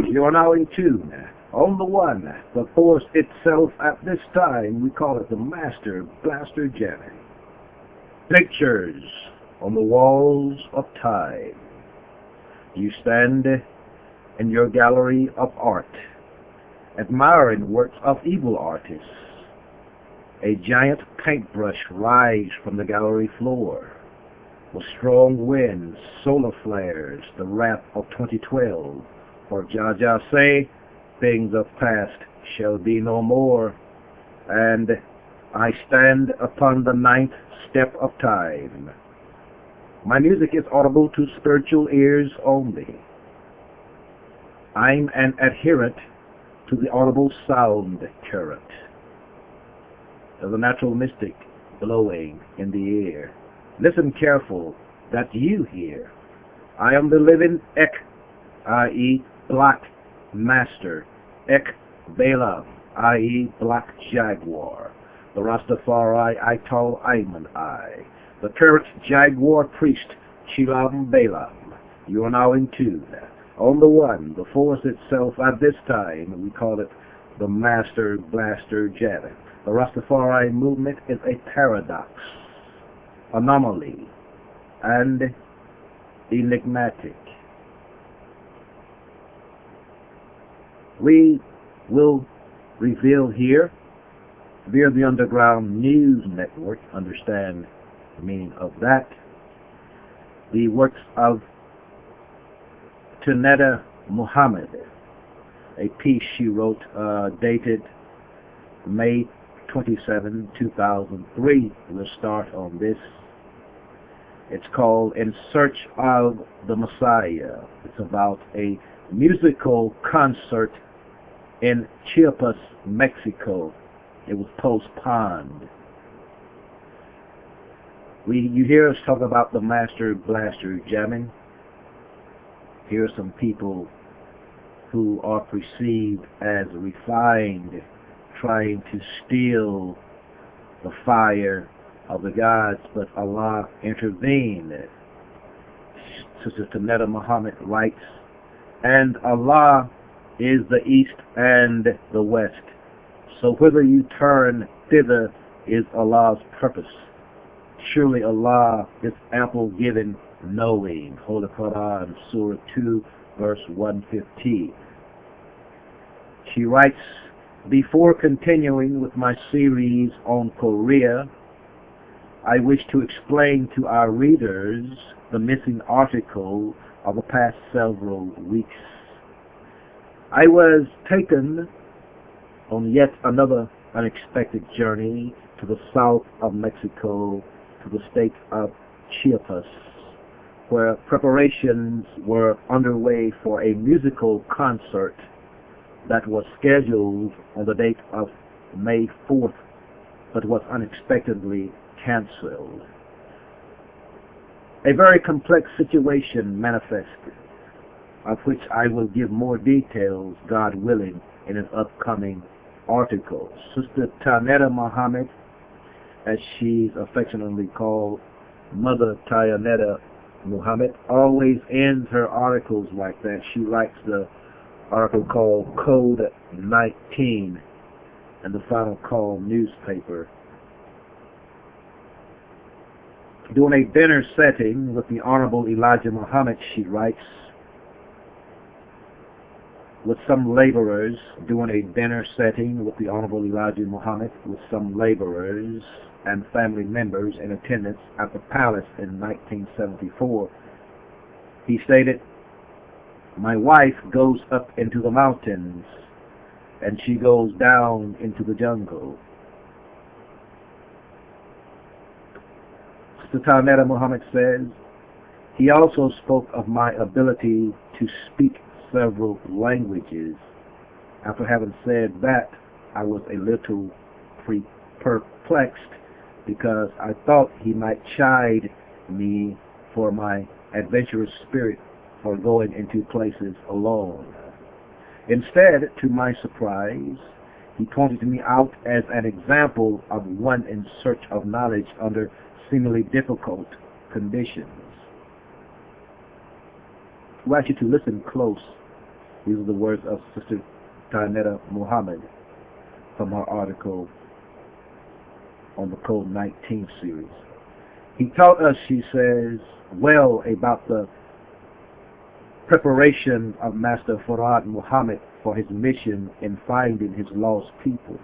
You are now in tune. On the one, the force itself at this time, we call it the Master Blaster Jamming. Pictures on the walls of time. You stand in your gallery of art, admiring works of evil artists. A giant paintbrush rises from the gallery floor. With strong winds, solar flares, the wrath of 2012. For Jah say, things of past shall be no more. And I stand upon the ninth step of time. My music is audible to spiritual ears only. I'm an adherent to the audible sound current. There's a natural mystic blowing in the air. Listen careful that you hear. I am the living Ek, i.e. Black Master, Ek Balaam, i.e. Black Jaguar, the Rastafari Ital Iman I, the current Jaguar priest, Chilam Balaam. You are now in tune. On the one, the force itself at this time, we call it the Master Blaster Jamming. The Rastafari movement is a paradox, anomaly, and enigmatic. We will reveal here, via the Underground News Network, understand the meaning of that, the works of Tanetta Muhammad, a piece she wrote dated May 27, 2003. We'll start on this. It's called In Search of the Messiah. It's about a musical concert in Chiapas, Mexico. It was postponed. You hear us talk about the Master Blaster Jamming. Here are some people who are perceived as refined, trying to steal the fire of the gods, but Allah intervened. Sister Tanetta Muhammad writes, and Allah is the east and the west. So whither you turn, thither is Allah's purpose. Surely Allah is ample given knowing. Holy Quran, Surah 2, verse 115. She writes, before continuing with my series on Korea, I wish to explain to our readers the missing article of the past several weeks. I was taken on yet another unexpected journey to the south of Mexico, to the state of Chiapas, where preparations were underway for a musical concert that was scheduled on the date of May 4th, but was unexpectedly canceled. A very complex situation manifested, of which I will give more details, God willing, in an upcoming article. Sister Tanetta Muhammad, as she's affectionately called, Mother Tayanetta Muhammad, always ends her articles like that. She writes the article called Code 19 in the Final Call newspaper. During a dinner setting with the Honorable Elijah Muhammad, she writes, with some laborers, during a dinner setting with the Honorable Elijah Muhammad, with some laborers and family members in attendance at the palace in 1974, he stated, "My wife goes up into the mountains and she goes down into the jungle." Sister Tanetta Muhammad says, he also spoke of my ability to speak several languages. After having said that, I was a little perplexed because I thought he might chide me for my adventurous spirit for going into places alone. Instead, to my surprise, he pointed me out as an example of one in search of knowledge under seemingly difficult conditions. I want you to listen close. These are the words of Sister Tanetta Muhammad from her article on the Code 19 series. He taught us, she says, well about the preparation of Master Fard Muhammad for his mission in finding his lost people.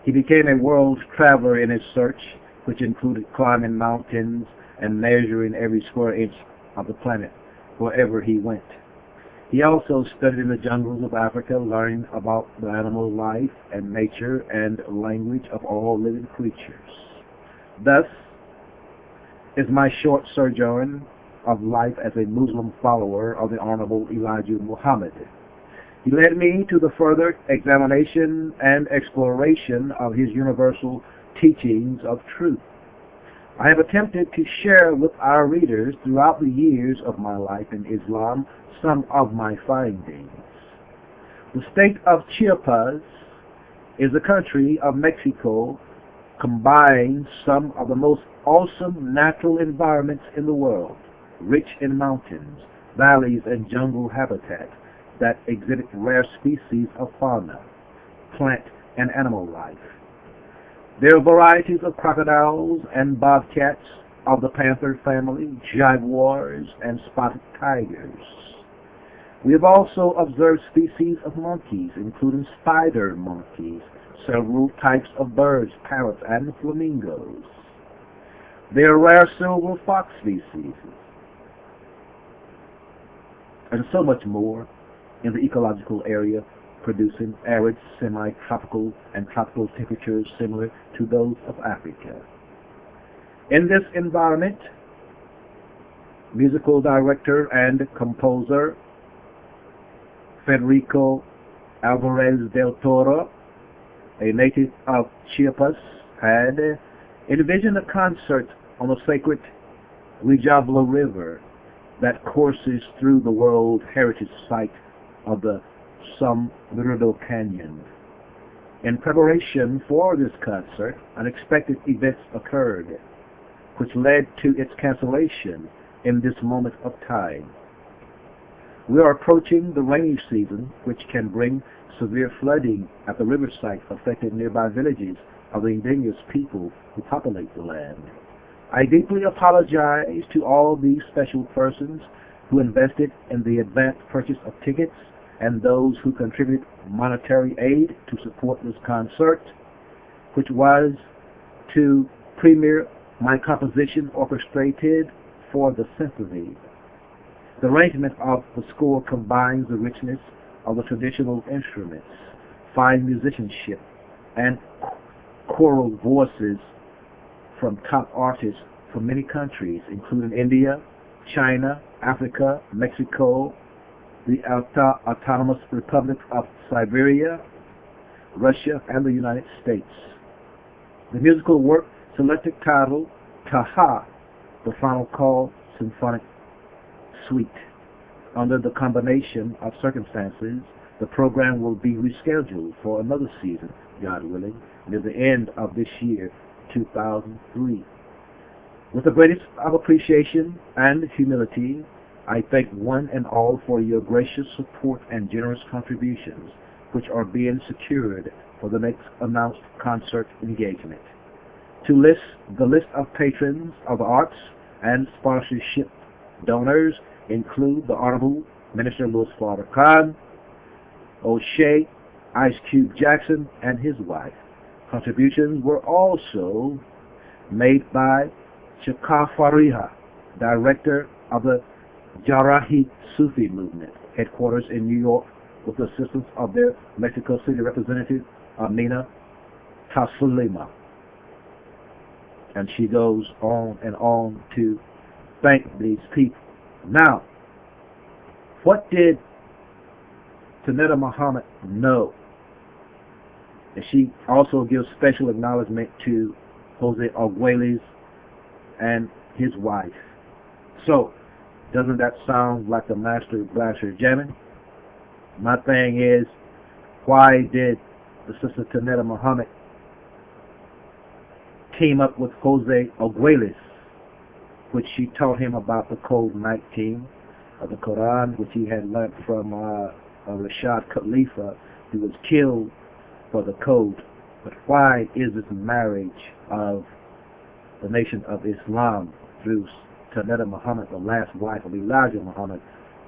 He became a world traveler in his search, which included climbing mountains and measuring every square inch of the planet wherever he went. He also studied in the jungles of Africa, learning about the animal life and nature and language of all living creatures. Thus is my short sojourn of life as a Muslim follower of the Honorable Elijah Muhammad. He led me to the further examination and exploration of his universal teachings of truth. I have attempted to share with our readers throughout the years of my life in Islam some of my findings. The state of Chiapas is a country of Mexico, combines some of the most awesome natural environments in the world, rich in mountains, valleys, and jungle habitat that exhibit rare species of fauna, plant, and animal life. There are varieties of crocodiles and bobcats of the panther family, jaguars, and spotted tigers. We have also observed species of monkeys, including spider monkeys, several types of birds, parrots, and flamingos. There are rare silver fox species, and so much more in the ecological area, producing arid, semi-tropical, and tropical temperatures similar to those of Africa. In this environment, musical director and composer Federico Alvarez del Toro, a native of Chiapas, had envisioned a concert on the sacred Rijabla River that courses through the World Heritage Site of the Sombrero Canyon. In preparation for this concert, unexpected events occurred, which led to its cancellation in this moment of time. We are approaching the rainy season, which can bring severe flooding at the river site, affecting nearby villages of the indigenous people who populate the land. I deeply apologize to all these special persons who invested in the advanced purchase of tickets and those who contributed monetary aid to support this concert, which was to premier, my composition orchestrated for the symphony. The arrangement of the score combines the richness of the traditional instruments, fine musicianship, and choral voices from top artists from many countries, including India, China, Africa, Mexico, the Autonomous Republic of Siberia, Russia, and the United States. The musical work, selected titled Taha, the final call symphonic suite. Under the combination of circumstances, the program will be rescheduled for another season, God willing, near the end of this year, 2003. With the greatest of appreciation and humility, I thank one and all for your gracious support and generous contributions, which are being secured for the next announced concert engagement. To list the list of patrons of the arts and sponsorship donors include the Honorable Minister Louis Farrakhan, O'Shea, Ice Cube Jackson, and his wife. Contributions were also made by Rastafari, director of the Jarahi Sufi movement, headquarters in New York, with the assistance of their Mexico City representative, Amina Taslima. And she goes on and on to thank these people. Now, what did Tanetta Muhammad know? And she also gives special acknowledgement to Jose Arguelles and his wife. So, doesn't that sound like the Master Blaster jamming? My thing is, why did the Sister Tanetta Muhammad team up with Jose Arguelles, which she taught him about the Code 19 of the Quran, which he had learned from Rashad Khalifa, who was killed for the code. But why is this marriage of the Nation of Islam through Tanetta Muhammad, the last wife of Elijah Muhammad?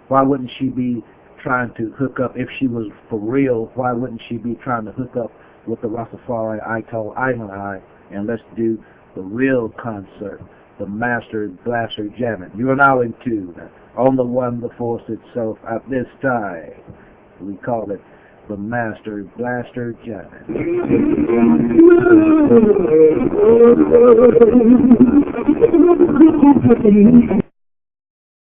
Why wouldn't she be trying to hook up, if she was for real, why wouldn't she be trying to hook up with the Rastafari Ital Iman I, and let's do the real concert, the Master Blaster jamming? You are now in tune on the one, the force itself. At this time, we call it the Master Blaster jamming.